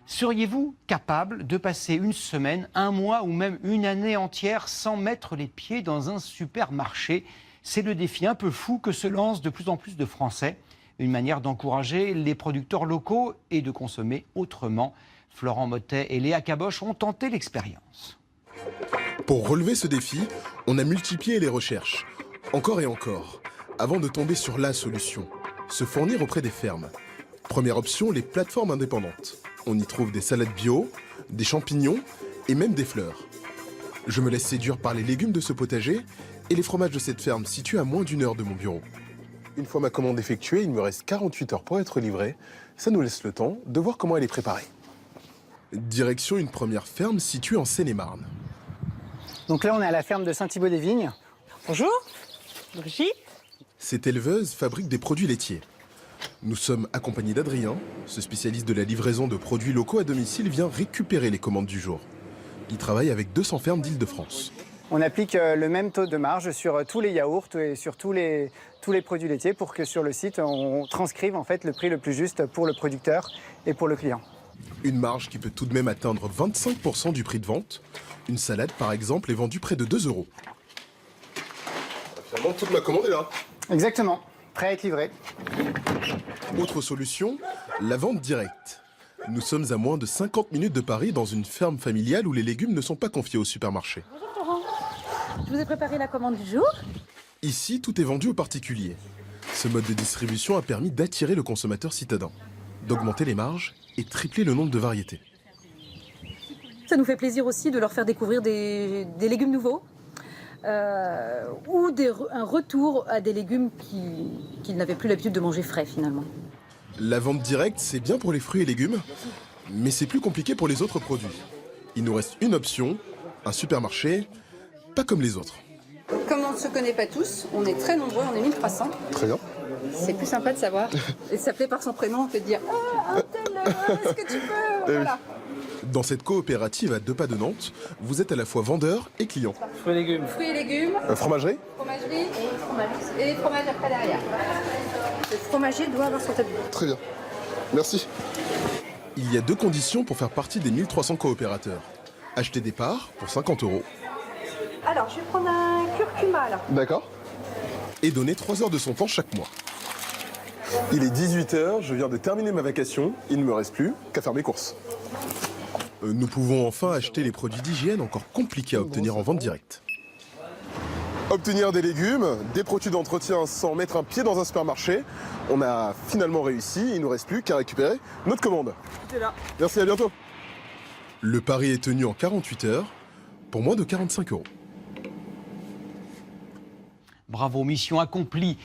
Seriez-vous capable de passer une semaine, un mois ou même une année entière sans mettre les pieds dans un supermarché? C'est le défi un peu fou que se lancent de plus en plus de Français. Une manière d'encourager les producteurs locaux et de consommer autrement. Florent Mottet et Léa Caboche ont tenté l'expérience. Pour relever ce défi, on a multiplié les recherches, encore et encore, avant de tomber sur la solution, se fournir auprès des fermes. Première option, les plateformes indépendantes. On y trouve des salades bio, des champignons et même des fleurs. Je me laisse séduire par les légumes de ce potager et les fromages de cette ferme située à moins d'1 heure de mon bureau. Une fois ma commande effectuée, il me reste 48 heures pour être livrée. Ça nous laisse le temps de voir comment elle est préparée. Direction une première ferme située en Seine-et-Marne. Donc là, on est à la ferme de Saint-Thibault-des-Vignes. Bonjour, Brigitte. Cette éleveuse fabrique des produits laitiers. Nous sommes accompagnés d'Adrien, ce spécialiste de la livraison de produits locaux à domicile vient récupérer les commandes du jour. Il travaille avec 200 fermes d'Île-de-France. On applique le même taux de marge sur tous les yaourts et sur tous les produits laitiers pour que sur le site, on transcrive en fait le prix le plus juste pour le producteur et pour le client. Une marge qui peut tout de même atteindre 25% du prix de vente. Une salade, par exemple, est vendue près de 2 €. Finalement, toute ma commande est là. Exactement, prêt à être livré. Autre solution, la vente directe. Nous sommes à moins de 50 minutes de Paris dans une ferme familiale où les légumes ne sont pas confiés au supermarché. Bonjour Florent. Je vous ai préparé la commande du jour. Ici, tout est vendu aux particuliers. Ce mode de distribution a permis d'attirer le consommateur citadin, d'augmenter les marges et tripler le nombre de variétés. Ça nous fait plaisir aussi de leur faire découvrir des légumes nouveaux ou un retour à des légumes qu'ils n'avaient plus l'habitude de manger frais finalement. La vente directe, c'est bien pour les fruits et légumes, mais c'est plus compliqué pour les autres produits. Il nous reste une option, un supermarché, pas comme les autres. Comme on ne se connaît pas tous, on est très nombreux, on est 1300. Très bien. C'est plus sympa de savoir. Et s'appeler par son prénom, on peut dire « Ah, un tel, est-ce que tu peux ?» Voilà. Dans cette coopérative à 2 pas de Nantes, vous êtes à la fois vendeur et client. Fruits et légumes. Fruits et légumes, Fromagerie ? fromagerie et fromage après derrière. Le fromager doit avoir son tableau. Très bien. Merci. Il y a 2 conditions pour faire partie des 1300 coopérateurs. Acheter des parts pour 50 €. Alors, je vais prendre un curcuma là. D'accord. Et donner 3 heures de son temps chaque mois. Il est 18 h, je viens de terminer ma vacation, il ne me reste plus qu'à faire mes courses. Nous pouvons enfin acheter les produits d'hygiène encore compliqués à obtenir en vente directe. Obtenir des légumes, des produits d'entretien sans mettre un pied dans un supermarché, on a finalement réussi, il ne nous reste plus qu'à récupérer notre commande. C'est là. Merci, à bientôt. Le pari est tenu en 48 heures pour moins de 45 €. Bravo, mission accomplie.